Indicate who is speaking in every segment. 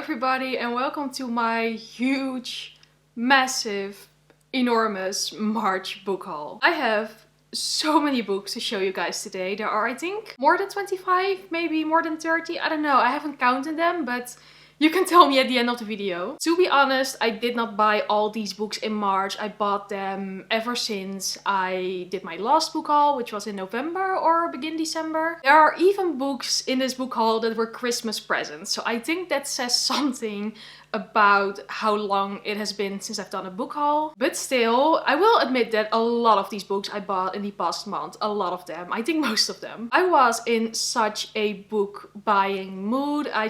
Speaker 1: everybody and welcome to my huge, massive, enormous March book haul. I have so many books to show you guys today. There are, I think, more than 25, maybe more than 30. I don't know, I haven't counted them, but you can tell me at the end of the video. To be honest, I did not buy all these books in March. I bought them ever since I did my last book haul, which was in November or begin December. There are even books in this book haul that were Christmas presents. So I think that says something about how long it has been since I've done a book haul. But still, I will admit that a lot of these books I bought in the past month, a lot of them, I think most of them. I was in such a book buying mood. I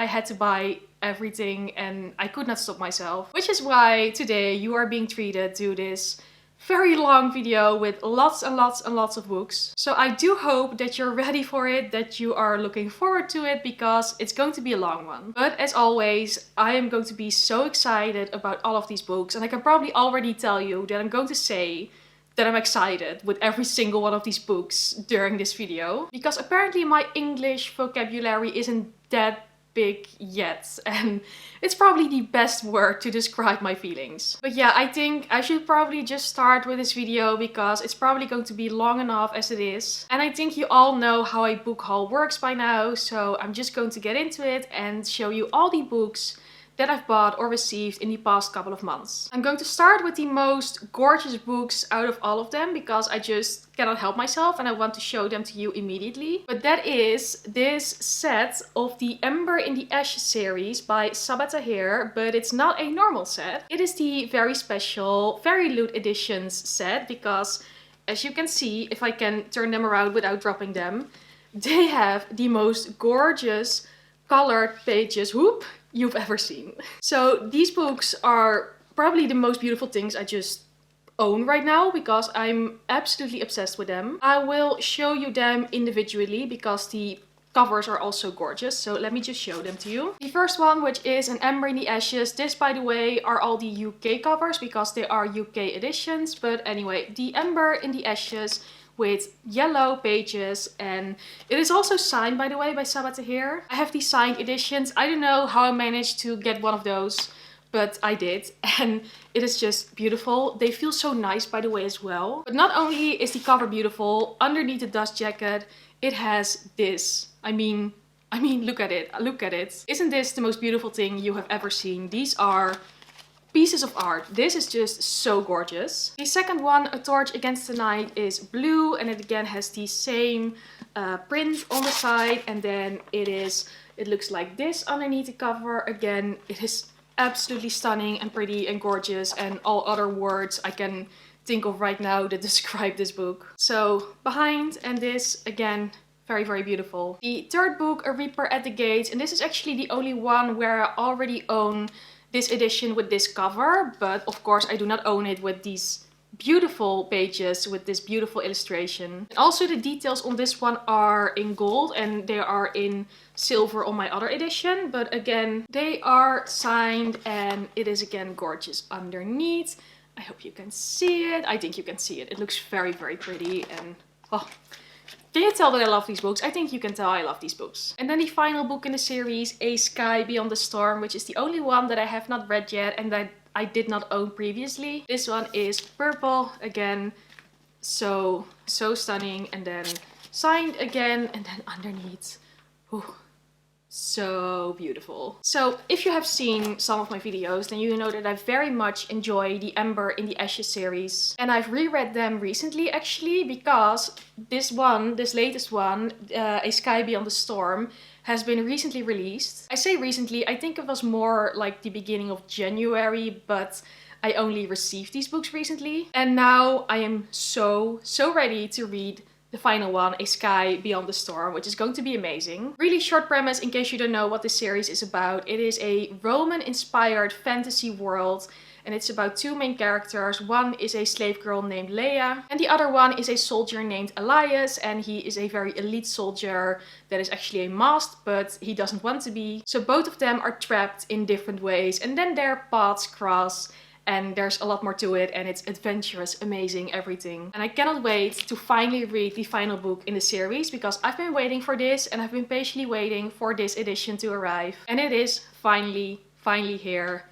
Speaker 1: had to buy everything and I could not stop myself. Which is why today you are being treated to this very long video with lots and lots and lots of books. So I do hope that you're ready for it, that you are looking forward to it, because it's going to be a long one. But as always, I am going to be so excited about all of these books, and I can probably already tell you that I'm going to say that I'm excited with every single one of these books during this video, because apparently my English vocabulary isn't that big yet, and it's probably the best word to describe my feelings. But yeah, I think I should probably just start with this video because it's probably going to be long enough as it is. And I think you all know how a book haul works by now, so I'm just going to get into it and show you all the books that I've bought or received in the past couple of months. I'm going to start with the most gorgeous books out of all of them because I just cannot help myself and I want to show them to you immediately. But that is this set of the Ember in the Ashes series by Sabaa Tahir, but it's not a normal set. It is the very special Fairyloot editions set because, as you can see, if I can turn them around without dropping them, they have the most gorgeous colored pages you've ever seen. So these books are probably the most beautiful things I just own right now because I'm absolutely obsessed with them. I will show you them individually because the covers are also gorgeous, so let me just show them to you. The first one, which is an Ember in the Ashes. This, by the way, are all the UK covers because they are UK editions. But anyway, the Ember in the Ashes with yellow pages, and it is also signed, by the way, by Sabaa Tahir. I have the signed editions. I don't know how I managed to get one of those, but I did, and it is just beautiful. They feel so nice, by the way, as well. But not only is the cover beautiful, underneath the dust jacket, it has this. I mean, look at it, look at it. Isn't this the most beautiful thing you have ever seen? These are pieces of art. This is just so gorgeous. The second one, A Torch Against the Night, is blue, and it again has the same print on the side, and then it looks like this underneath the cover. Again, it is absolutely stunning and pretty and gorgeous, and all other words I can think of right now that describe this book. So behind, and this again, very, very beautiful. The third book, A Reaper at the Gates, and this is actually the only one where I already own this edition with this cover, but of course I do not own it with these beautiful pages with this beautiful illustration. And also the details on this one are in gold and they are in silver on my other edition, but again they are signed and it is again gorgeous underneath. I hope you can see it. I think you can see it. It looks very, very pretty, and oh, can you tell that I love these books? I think you can tell I love these books. And then the final book in the series, A Sky Beyond the Storm, which is the only one that I have not read yet and that I did not own previously. This one is purple, again, so stunning, and then signed again, and then underneath, so beautiful. So if you have seen some of my videos, then you know that I very much enjoy the Ember in the Ashes series. And I've reread them recently actually because this latest one, A Sky Beyond the Storm, has been recently released. I say recently, I think it was more like the beginning of January, but I only received these books recently. And now I am so ready to read the final one, A Sky Beyond the Storm, which is going to be amazing. Really short premise in case you don't know what this series is about. It is a Roman-inspired fantasy world, and it's about two main characters. One is a slave girl named Leia, and the other one is a soldier named Elias, and he is a very elite soldier that is actually a mast, but he doesn't want to be. So both of them are trapped in different ways, and then their paths cross, and there's a lot more to it, and it's adventurous, amazing, everything. And I cannot wait to finally read the final book in the series, because I've been waiting for this and I've been patiently waiting for this edition to arrive. And it is finally here.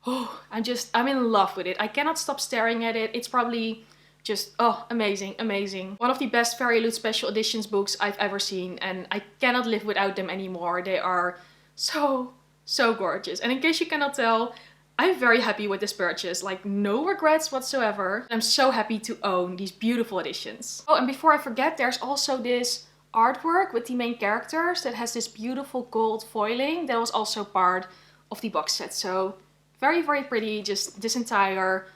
Speaker 1: Oh, I'm in love with it. I cannot stop staring at it. It's probably just, oh, amazing, amazing. One of the best Fairyloot special editions books I've ever seen, and I cannot live without them anymore. They are so gorgeous. And in case you cannot tell, I'm very happy with this purchase, like no regrets whatsoever. I'm so happy to own these beautiful editions. Oh, and before I forget, there's also this artwork with the main characters that has this beautiful gold foiling that was also part of the box set. So very pretty. Just this entire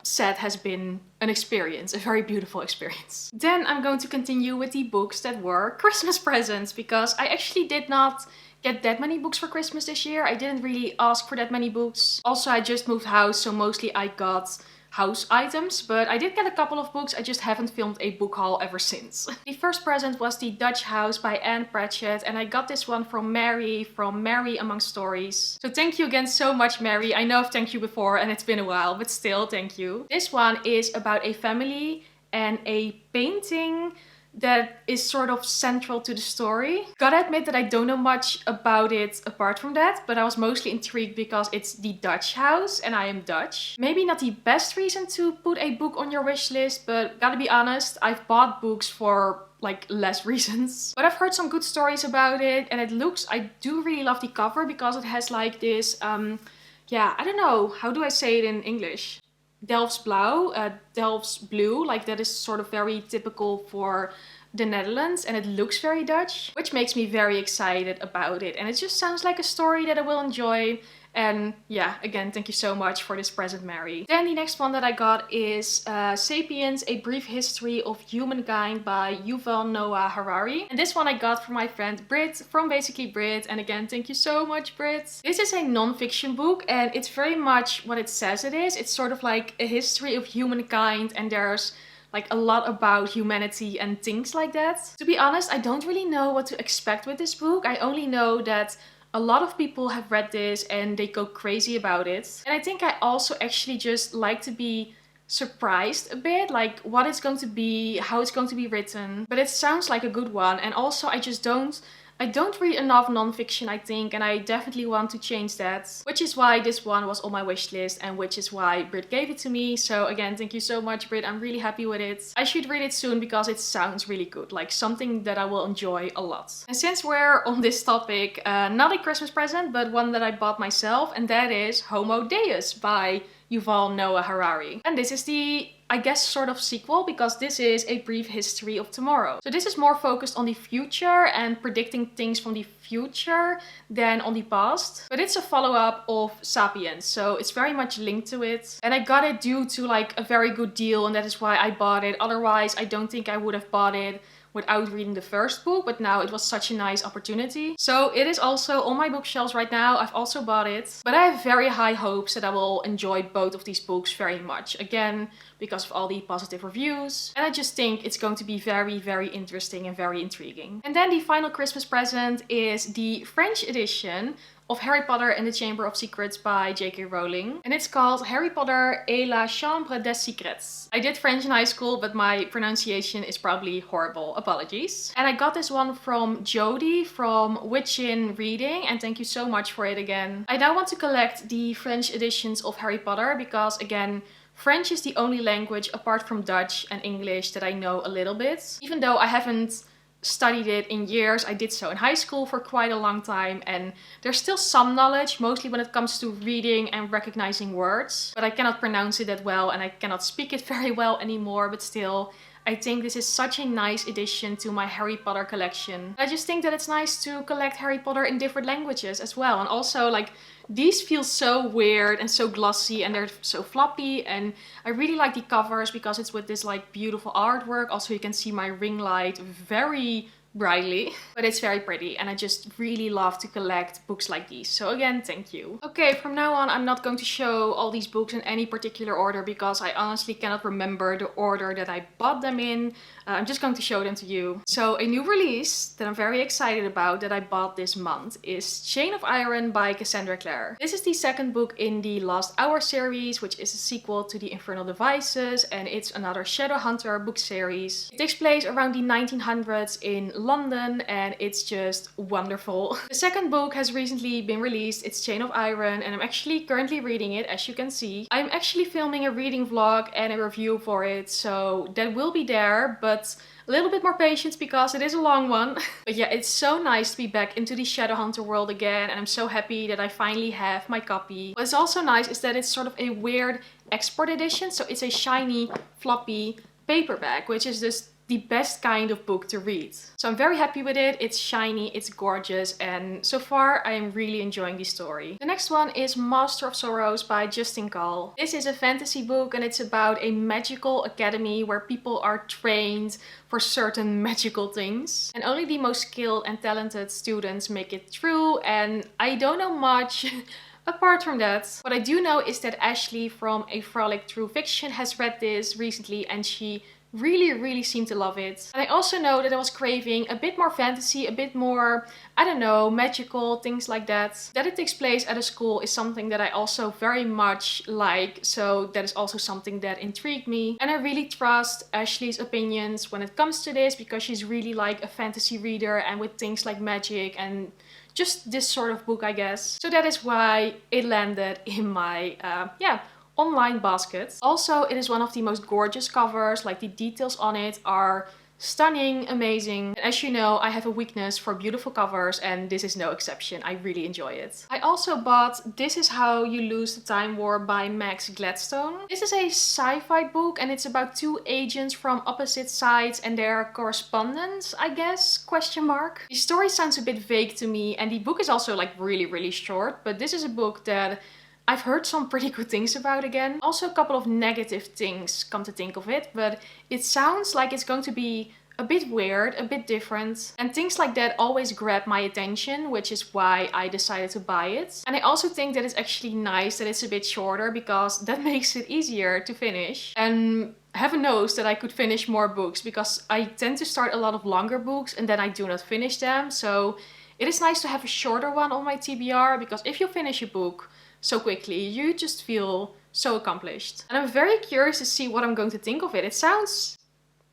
Speaker 1: set has been an experience, a very beautiful experience. Then I'm going to continue with the books that were Christmas presents, because I actually did not get that many books for Christmas this year. I didn't really ask for that many books. Also, I just moved house, so mostly I got house items, but I did get a couple of books. I just haven't filmed a book haul ever since. The first present was The Dutch House by Anne Pratchett, and I got this one from Mary Among Stories. So thank you again so much, Mary. I know I've thanked you before and it's been a while, but still, thank you. This one is about a family and a painting that is sort of central to the story. Gotta admit that I don't know much about it apart from that, but I was mostly intrigued because it's The Dutch House and I am Dutch. Maybe not the best reason to put a book on your wish list, but gotta be honest, I've bought books for like less reasons. But I've heard some good stories about it, and I do really love the cover because it has like this, yeah, I don't know, how do I say it in English? Delft's blue, like that is sort of very typical for the Netherlands, and it looks very Dutch, which makes me very excited about it. And it just sounds like a story that I will enjoy. And yeah, again, thank you so much for this present, Mary. Then the next one that I got is Sapiens, A Brief History of Humankind by Yuval Noah Harari. And this one I got from my friend Britt, from basically Britt. And again, thank you so much, Britt. This is a non-fiction book, and it's very much what it says it is. It's sort of like a history of humankind, and there's like a lot about humanity and things like that. To be honest, I don't really know what to expect with this book. I only know that a lot of people have read this and they go crazy about it. And I think I also actually just like to be surprised a bit, like what it's going to be, how it's going to be written. But it sounds like a good one. And also I don't read enough non-fiction, I think, and I definitely want to change that. Which is why this one was on my wish list, and which is why Britt gave it to me. So again, thank you so much, Britt. I'm really happy with it. I should read it soon because it sounds really good, like something that I will enjoy a lot. And since we're on this topic, not a Christmas present, but one that I bought myself, and that is Homo Deus by Yuval Noah Harari. And this is the, I guess, sort of sequel, because this is A Brief History of Tomorrow. So this is more focused on the future and predicting things from the future than on the past. But it's a follow-up of Sapiens, so it's very much linked to it. And I got it due to like a very good deal, and that is why I bought it. Otherwise, I don't think I would have bought it without reading the first book, but now it was such a nice opportunity. So it is also on my bookshelves right now. I've also bought it, but I have very high hopes that I will enjoy both of these books very much. Again, because of all the positive reviews. And I just think it's going to be very interesting and very intriguing. And then the final Christmas present is the French edition of Harry Potter and the Chamber of Secrets by J.K. Rowling. And it's called Harry Potter et la Chambre des Secrets. I did French in high school, but my pronunciation is probably horrible. Apologies. And I got this one from Jody from Witchin Reading, and thank you so much for it again. I now want to collect the French editions of Harry Potter because, again, French is the only language apart from Dutch and English that I know a little bit. Even though I haven't studied it in years, I did so in high school for quite a long time, and there's still some knowledge, mostly when it comes to reading and recognizing words. But I cannot pronounce it that well, and I cannot speak it very well anymore, but still, I think this is such a nice addition to my Harry Potter collection. I just think that it's nice to collect Harry Potter in different languages as well. And also, like, these feel so weird and so glossy, and they're so floppy, and I really like the covers because it's with this like beautiful artwork. Also, you can see my ring light, very brightly, but it's very pretty and I just really love to collect books like these. So again, thank you. Okay, from now on I'm not going to show all these books in any particular order because I honestly cannot remember the order that I bought them in. I'm just going to show them to you. So a new release that I'm very excited about that I bought this month is Chain of Iron by Cassandra Clare. This is the second book in the Last Hour series, which is a sequel to the Infernal Devices, and it's another Shadowhunter book series. It takes place around the 1900s in London and it's just wonderful. The second book has recently been released. It's Chain of Iron and I'm actually currently reading it, as you can see. I'm actually filming a reading vlog and a review for it, so that will be there, but a little bit more patience because it is a long one. But yeah, it's so nice to be back into the Shadowhunter world again and I'm so happy that I finally have my copy. What's also nice is that it's sort of a weird export edition, so it's a shiny, floppy paperback, which is just the best kind of book to read. So I'm very happy with it. It's shiny, it's gorgeous, and so far I am really enjoying the story. The next one is Master of Sorrows by Justin Call. This is a fantasy book and it's about a magical academy where people are trained for certain magical things. And only the most skilled and talented students make it through, and I don't know much apart from that. What I do know is that Ashleigh from A Frolic Through Fiction has read this recently and she really seemed to love it. And I also know that I was craving a bit more fantasy, a bit more, I don't know, magical, things like that. That it takes place at a school is something that I also very much like, so that is also something that intrigued me. And I really trust Ashleigh's opinions when it comes to this because she's really like a fantasy reader and with things like magic and just this sort of book, I guess. So that is why it landed in my, online basket. Also, it is one of the most gorgeous covers, like the details on it are stunning, amazing. And as you know, I have a weakness for beautiful covers and this is no exception. I really enjoy it. I also bought This Is How You Lose the Time War by Max Gladstone. This is a sci-fi book and it's about two agents from opposite sides and their correspondence, I guess, question mark. The story sounds a bit vague to me and the book is also like really short, but this is a book that I've heard some pretty good things about again. Also a couple of negative things, come to think of it, but it sounds like it's going to be a bit weird, a bit different. And things like that always grab my attention, which is why I decided to buy it. And I also think that it's actually nice that it's a bit shorter because that makes it easier to finish. And heaven knows that I could finish more books because I tend to start a lot of longer books and then I do not finish them. So it is nice to have a shorter one on my TBR because if you finish a book so quickly, you just feel so accomplished. And I'm very curious to see what I'm going to think of it. It sounds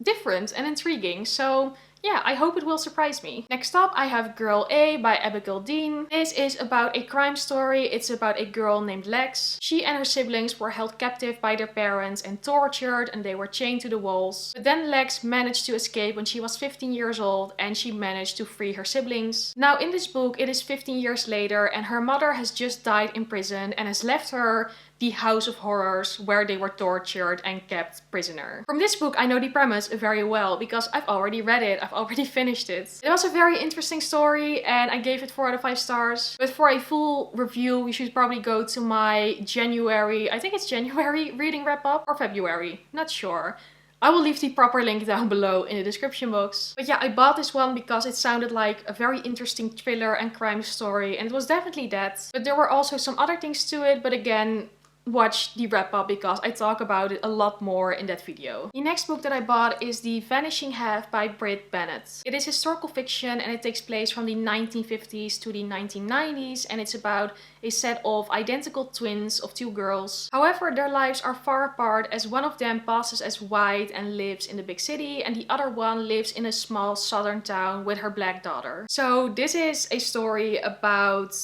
Speaker 1: different and intriguing, so yeah, I hope it will surprise me. Next up, I have Girl A by Abigail Dean. This is about a crime story. It's about a girl named Lex. She and her siblings were held captive by their parents and tortured, and they were chained to the walls. But then Lex managed to escape when she was 15 years old and she managed to free her siblings. Now in this book, it is 15 years later and her mother has just died in prison and has left her the House of Horrors where they were tortured and kept prisoner. From this book I know the premise very well because I've already read it, I've already finished it. It was a very interesting story and I gave it 4 out of 5 stars. But for a full review you should probably go to my January, I think it's January reading wrap up or February, not sure. I will leave the proper link down below in the description box. But yeah, I bought this one because it sounded like a very interesting thriller and crime story and it was definitely that. But there were also some other things to it, but again, watch the wrap up because I talk about it a lot more in that video. The next book that I bought is The Vanishing Half by Britt Bennett. It is historical fiction and it takes place from the 1950s to the 1990s and it's about a set of identical twins of 2 girls. However, their lives are far apart as one of them passes as white and lives in the big city and the other one lives in a small southern town with her black daughter. So this is a story about,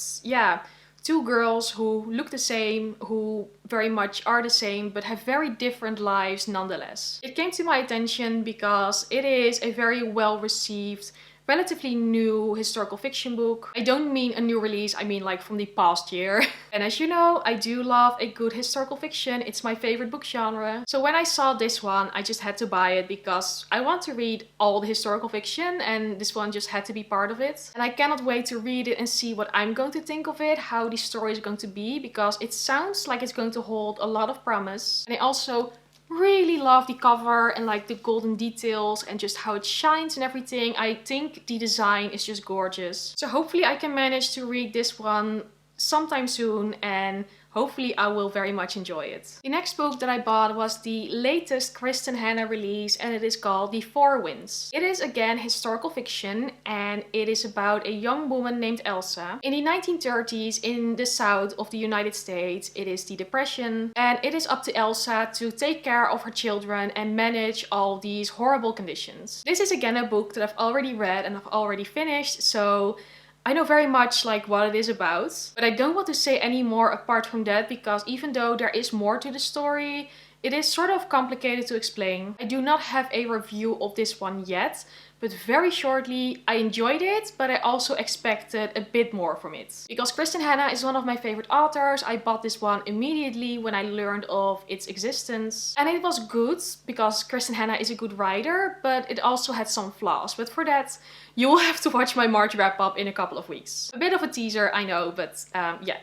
Speaker 1: 2 girls who look the same, who very much are the same, but have very different lives nonetheless. It came to my attention because it is a very well received, relatively new historical fiction book. I don't mean a new release, I mean like from the past year. And as you know, I do love a good historical fiction. It's my favorite book genre. So when I saw this one, I just had to buy it because I want to read all the historical fiction and this one just had to be part of it. And I cannot wait to read it and see what I'm going to think of it, how the story is going to be, because it sounds like it's going to hold a lot of promise. And I also really love the cover and like the golden details and just how it shines and everything. I think the design is just gorgeous. So hopefully I can manage to read this one sometime soon, and hopefully I will very much enjoy it. The next book that I bought was the latest Kristen Hanna release, and it is called The Four Winds. It is again historical fiction, and it is about a young woman named Elsa. In the 1930s in the south of the United States, it is the Depression, and it is up to Elsa to take care of her children and manage all these horrible conditions. This is again a book that I've already read and I've already finished, so I know very much like what it is about, but I don't want to say any more apart from that, because even though there is more to the story, it is sort of complicated to explain. I do not have a review of this one yet, but very shortly I enjoyed it, but I also expected a bit more from it. Because Kristen Hanna is one of my favorite authors, I bought this one immediately when I learned of its existence. And it was good, because Kristen Hanna is a good writer, but it also had some flaws. But for that, you will have to watch my March wrap up in a couple of weeks. A bit of a teaser, I know, but yeah,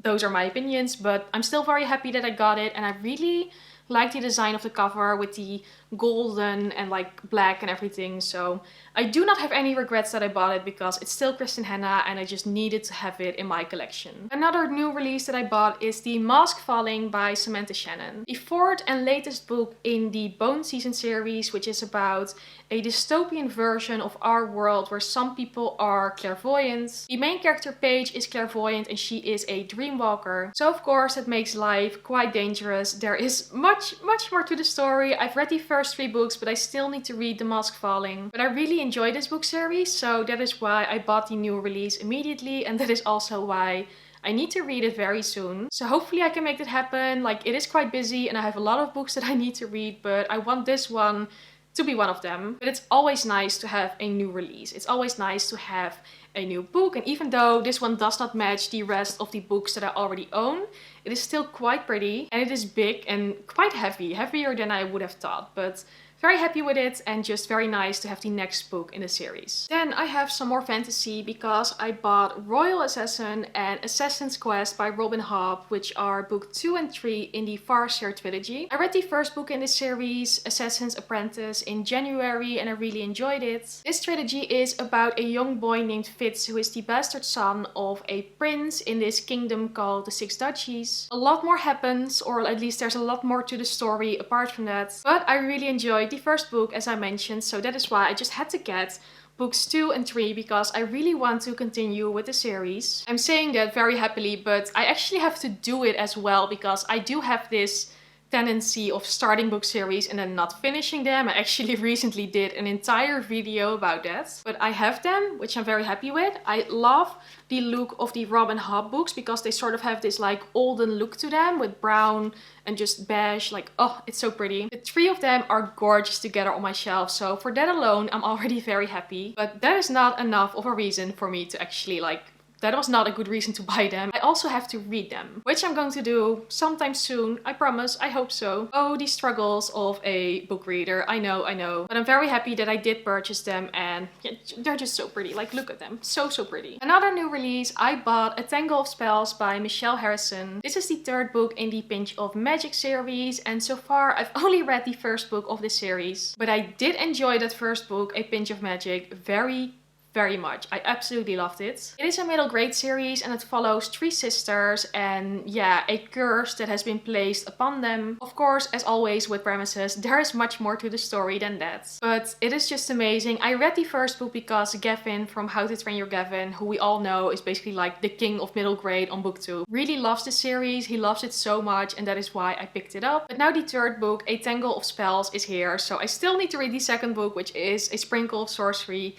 Speaker 1: those are my opinions. But I'm still very happy that I got it, and I really like the design of the cover with the golden and like black and everything. So I do not have any regrets that I bought it, because it's still Kristen Hanna and I just needed to have it in my collection. Another new release that I bought is The Mask Falling by Samantha Shannon. The fourth and latest book in the Bone Season series, which is about a dystopian version of our world where some people are clairvoyant. The main character Paige is clairvoyant and she is a dreamwalker. So of course that makes life quite dangerous. There is much more to the story. I've read the first 3 books, but I still need to read The Mask Falling. But I really enjoy this book series, so that is why I bought the new release immediately, and that is also why I need to read it very soon. So hopefully I can make that happen. Like, it is quite busy and I have a lot of books that I need to read, but I want this one to be one of them. But it's always nice to have a new release. It's always nice to have a new book, and even though this one does not match the rest of the books that I already own, it is still quite pretty, and it is big and quite heavy, heavier than I would have thought, but very happy with it, and just very nice to have the next book in the series. Then I have some more fantasy, because I bought Royal Assassin and Assassin's Quest by Robin Hobb, which are book 2 and 3 in the Farseer trilogy. I read the first book in this series, Assassin's Apprentice, in January, and I really enjoyed it. This trilogy is about a young boy named Fitz, who is the bastard son of a prince in this kingdom called the Six Duchies. A lot more happens, or at least there's a lot more to the story apart from that, but I really enjoyed the first book, as I mentioned, so that is why I just had to get books 2 and 3, because I really want to continue with the series. I'm saying that very happily, but I actually have to do it as well, because I do have this tendency of starting book series and then not finishing them. I actually recently did an entire video about that. But I have them, which I'm very happy with. I love the look of the Robin Hobb books, because they sort of have this like olden look to them with brown and just beige. Like, oh, it's so pretty. The 3 of them are gorgeous together on my shelf, so for that alone I'm already very happy. But that is not enough of a reason for me to actually like, that was not a good reason to buy them. I also have to read them, which I'm going to do sometime soon. I promise. I hope so. Oh, the struggles of a book reader. I know. But I'm very happy that I did purchase them, and yeah, they're just so pretty. Like, look at them. So pretty. Another new release, I bought A Tangle of Spells by Michelle Harrison. This is the 3rd book in the Pinch of Magic series, and so far I've only read the first book of this series. But I did enjoy that first book, A Pinch of Magic, very much. I absolutely loved it. It is a middle grade series, and it follows 3 sisters and yeah, a curse that has been placed upon them. Of course, as always with premises, there is much more to the story than that. But it is just amazing. I read the first book because Gavin from How to Train Your Gavin, who we all know is basically like the king of middle grade on booktube, really loves the series. He loves it so much, and that is why I picked it up. But now the 3rd book, A Tangle of Spells, is here, so I still need to read the 2nd book, which is A Sprinkle of Sorcery.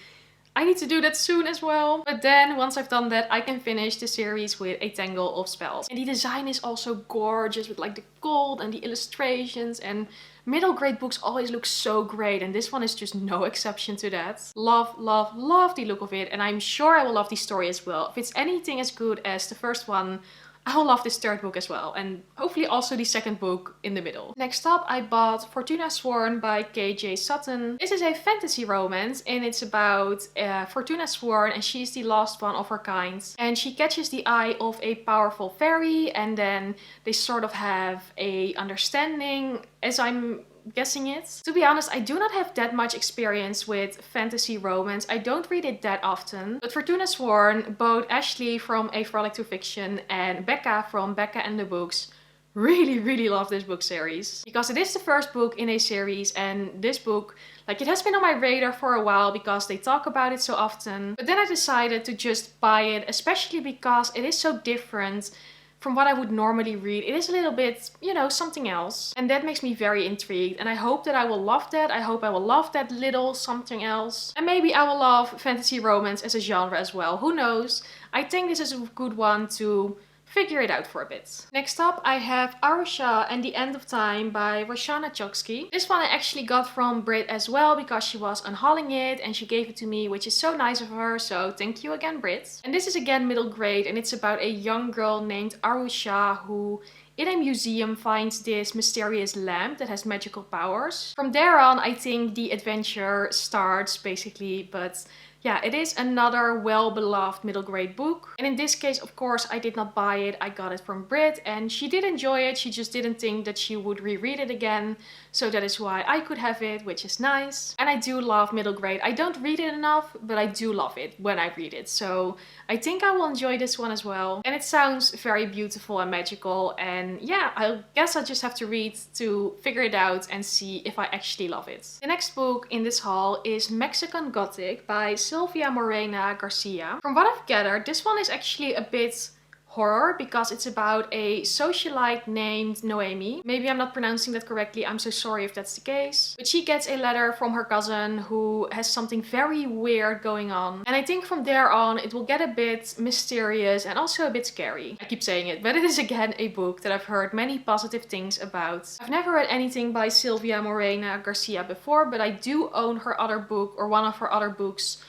Speaker 1: I need to do that soon as well. But then once I've done that, I can finish the series with A Tangle of Spells. And the design is also gorgeous with like the gold and the illustrations, and middle grade books always look so great, and this one is just no exception to that. Love the look of it, and I'm sure I will love the story as well. If it's anything as good as the first one, I will love this third book as well, and hopefully also the second book in the middle. Next up, I bought Fortuna Sworn by KJ Sutton. This is a fantasy romance, and it's about Fortuna Sworn, and she's the last one of her kind. And she catches the eye of a powerful fairy, and then they sort of have a understanding, as I'm guessing it. To be honest, I do not have that much experience with fantasy romance. I don't read it that often. But Fortuna Sworn, both Ashleigh from A Frolic to Fiction and Becca from Becca and the Books really love this book series. Because it is the first book in a series, and this book, like, it has been on my radar for a while because they talk about it so often. But then I decided to just buy it, especially because it is so different from what I would normally read. It is a little bit, you know, something else. And that makes me very intrigued. And I hope that I will love that. I hope I will love that little something else. And maybe I will love fantasy romance as a genre as well. Who knows? I think this is a good one to figure it out for a bit. Next up, I have Arusha and the End of Time by Roxane Choksky. This one I actually got from Britt as well because she was unhauling it and she gave it to me, which is so nice of her, so thank you again, Britt. And this is again middle grade, and it's about a young girl named Arusha who in a museum finds this mysterious lamp that has magical powers. From there on, I think the adventure starts basically, but yeah, it is another well-beloved middle grade book. And in this case, of course, I did not buy it. I got it from Britt and she did enjoy it. She just didn't think that she would reread it again. So that is why I could have it, which is nice. And I do love middle grade. I don't read it enough, but I do love it when I read it. So I think I will enjoy this one as well. And it sounds very beautiful and magical. And yeah, I guess I just have to read to figure it out and see if I actually love it. The next book in this haul is Mexican Gothic by Silvia Morena Garcia. From what I've gathered, this one is actually a bit horror because it's about a socialite named Noemi. Maybe I'm not pronouncing that correctly. I'm so sorry if that's the case. But she gets a letter from her cousin who has something very weird going on. And I think from there on it will get a bit mysterious and also a bit scary. I keep saying it, but it is again a book that I've heard many positive things about. I've never read anything by Silvia Morena Garcia before, but I do own her other book, or one of her other books,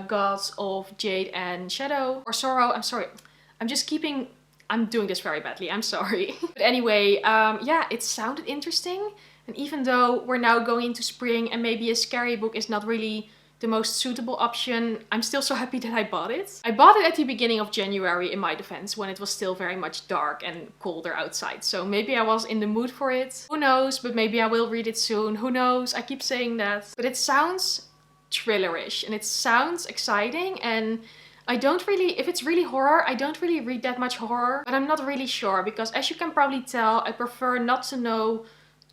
Speaker 1: Gods of Jade and Shadow, or Sorrow. I'm sorry. I'm doing this very badly, I'm sorry. But anyway, yeah, it sounded interesting. And even though we're now going into spring and maybe a scary book is not really the most suitable option, I'm still so happy that I bought it. I bought it at the beginning of January in my defense, when it was still very much dark and colder outside. So maybe I was in the mood for it. Who knows, but maybe I will read it soon. Who knows, I keep saying that. But it sounds thrillerish and it sounds exciting, and I don't really, if it's really horror, I don't really read that much horror, but I'm not really sure because, as you can probably tell, I prefer not to know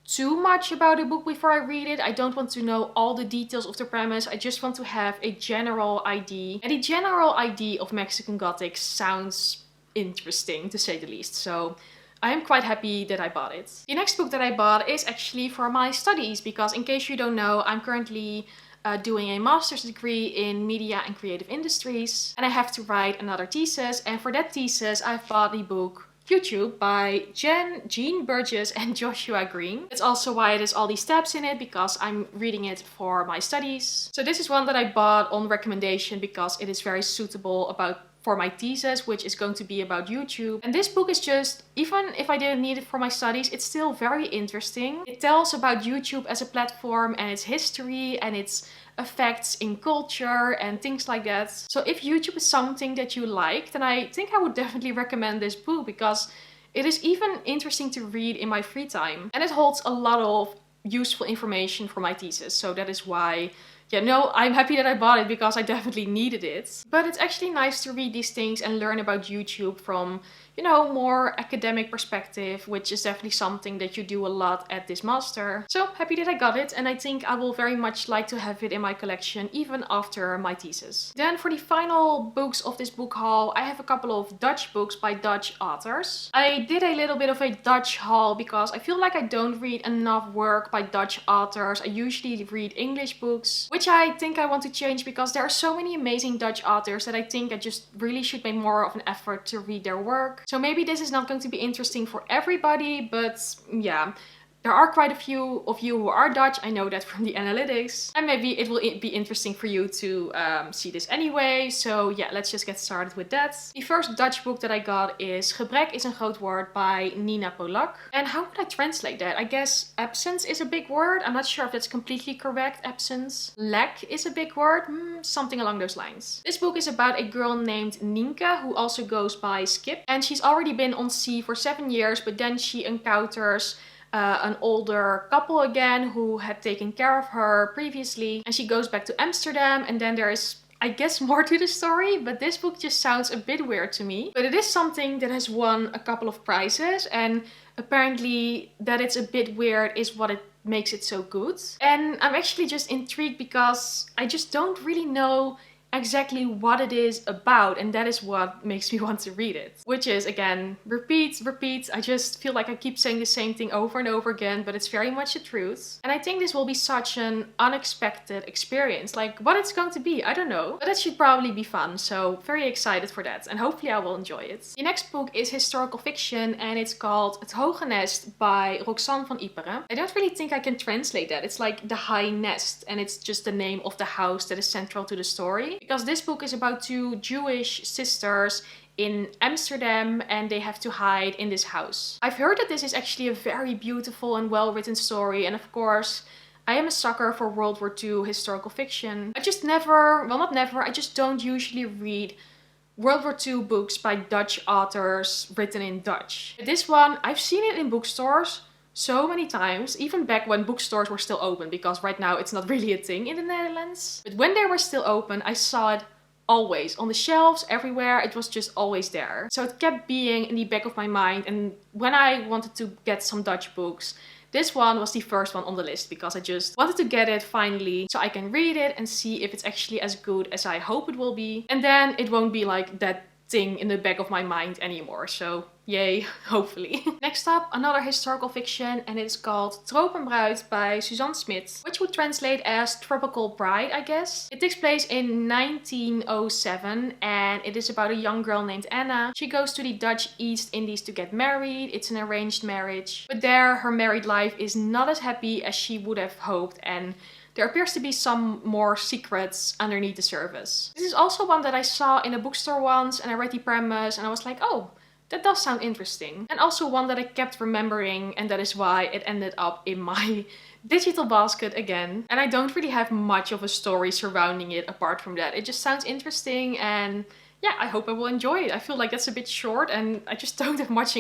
Speaker 1: too much about a book before I read it. I don't want to know all the details of the premise. I just want to have a general idea. And the general idea of Mexican Gothic sounds interesting, to say the least. So I am quite happy that I bought it. The next book that I bought is actually for my studies because, in case you don't know, I'm currently doing a master's degree in media and creative industries, and I have to write another thesis, and for that thesis I've bought the book YouTube by Jean Burgess and Joshua Green. That's also why it has all these tabs in it, because I'm reading it for my studies. So this is one that I bought on recommendation because it is very suitable for my thesis, which is going to be about YouTube. And this book is just, even if I didn't need it for my studies, it's still very interesting. It tells about YouTube as a platform and its history and its effects in culture and things like that. So if YouTube is something that you like, then I think I would definitely recommend this book because it is even interesting to read in my free time. And it holds a lot of useful information for my thesis. So that is why, yeah, no, I'm happy that I bought it because I definitely needed it. But it's actually nice to read these things and learn about YouTube from, you know, more academic perspective, which is definitely something that you do a lot at this master. So happy that I got it, and I think I will very much like to have it in my collection even after my thesis. Then for the final books of this book haul, I have a couple of Dutch books by Dutch authors. I did a little bit of a Dutch haul because I feel like I don't read enough work by Dutch authors. I usually read English books, which I think I want to change because there are so many amazing Dutch authors that I think I just really should make more of an effort to read their work. So maybe this is not going to be interesting for everybody, but yeah, There are quite a few of you who are Dutch, I know that from the analytics. And maybe it will be interesting for you to see this anyway. So yeah, let's just get started with that. The first Dutch book that I got is Gebrek is een groot woord by Nina Polak. And how would I translate that? I guess absence is a big word. I'm not sure if that's completely correct, absence. Lack is a big word, something along those lines. This book is about a girl named Nienke who also goes by Skip. And she's already been on sea for 7 years, but then she encounters an older couple again who had taken care of her previously, and she goes back to Amsterdam, and then there is, I guess, more to the story, but this book just sounds a bit weird to me. But it is something that has won a couple of prizes, and apparently that it's a bit weird is what it makes it so good. And I'm actually just intrigued because I just don't really know exactly what it is about, and that is what makes me want to read it. Which is, again, repeat. I just feel like I keep saying the same thing over and over again, but it's very much the truth. And I think this will be such an unexpected experience. Like, what it's going to be, I don't know. But it should probably be fun, so very excited for that, and hopefully I will enjoy it. The next book is historical fiction, and it's called Trojanest by Roxane van Iperen. I don't really think I can translate that. It's like the high nest, and it's just the name of the house that is central to the story. Because this book is about two Jewish sisters in Amsterdam, and they have to hide in this house. I've heard that this is actually a very beautiful and well-written story, and of course I am a sucker for World War II historical fiction. I just never, well, not never, I just don't usually read World War II books by Dutch authors written in Dutch. This one, I've seen it in bookstores so many times, even back when bookstores were still open, because right now it's not really a thing in the Netherlands. But when they were still open, I saw it always on the shelves, everywhere. It was just always there. So it kept being in the back of my mind, and when I wanted to get some Dutch books, this one was the first one on the list because I just wanted to get it finally so I can read it and see if it's actually as good as I hope it will be. And then it won't be like that thing in the back of my mind anymore. So yay, hopefully. Next up, another historical fiction, and it's called Tropenbruid by Suzanne Smit, which would translate as Tropical Bride, I guess. It takes place in 1907, and it is about a young girl named Anna. She goes to the Dutch East Indies to get married. It's an arranged marriage, but there her married life is not as happy as she would have hoped, and there appears to be some more secrets underneath the surface. This is also one that I saw in a bookstore once, and I read the premise and I was like, oh, that does sound interesting. And also one that I kept remembering, and that is why it ended up in my digital basket again. And I don't really have much of a story surrounding it apart from that. It just sounds interesting, and yeah, I hope I will enjoy it. I feel like that's a bit short, and I just don't have much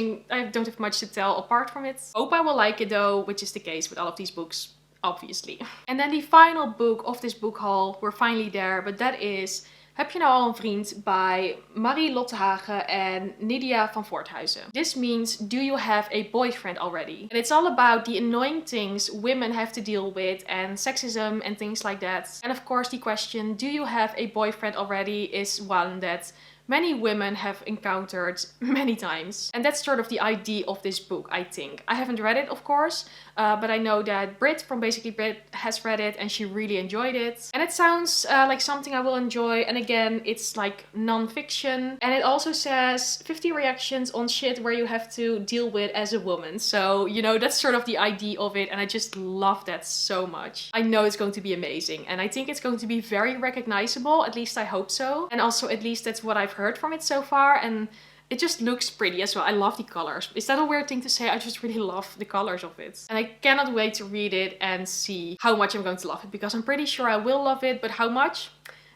Speaker 1: to tell apart from it. Hope I will like it though, which is the case with all of these books, obviously. And then the final book of this book haul, we're finally there, but that is Heb je nou al een vriend by Lotte Hagen and Nadia van Voorthuizen. This means, do you have a boyfriend already? And it's all about the annoying things women have to deal with, and sexism and things like that. And of course the question, do you have a boyfriend already, is one that many women have encountered many times. And that's sort of the idea of this book, I think. I haven't read it, of course, but I know that Britt from Basically Britt has read it and she really enjoyed it. And it sounds like something I will enjoy. And again, it's like non-fiction. And it also says 50 reactions on shit where you have to deal with as a woman. So, you know, that's sort of the idea of it. And I just love that so much. I know it's going to be amazing. And I think it's going to be very recognizable. At least I hope so. And also, at least that's what I've heard from it so far, and it just looks pretty as well. I love the colors. Is that a weird thing to say? I just really love the colors of it. And I cannot wait to read it and see how much I'm going to love it, because I'm pretty sure I will love it, but how much?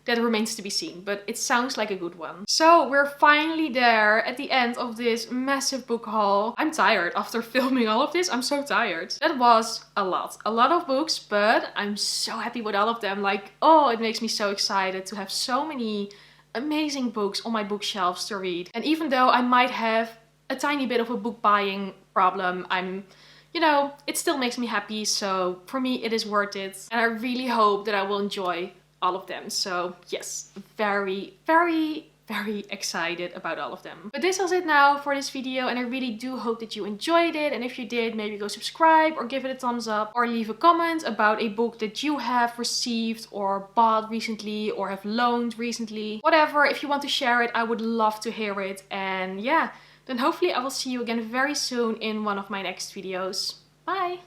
Speaker 1: That remains to be seen, but it sounds like a good one. So we're finally there at the end of this massive book haul. I'm tired after filming all of this. I'm so tired. That was a lot of books, but I'm so happy with all of them. Like, oh, it makes me so excited to have so many amazing books on my bookshelves to read. And even though I might have a tiny bit of a book buying problem, you know, it still makes me happy. So for me, it is worth it. And I really hope that I will enjoy all of them. So yes, very, very, very excited about all of them. But this was it now for this video, and I really do hope that you enjoyed it. And if you did, maybe go subscribe or give it a thumbs up, or leave a comment about a book that you have received or bought recently or have loaned recently. Whatever, if you want to share it, I would love to hear it. And yeah, then hopefully I will see you again very soon in one of my next videos. Bye!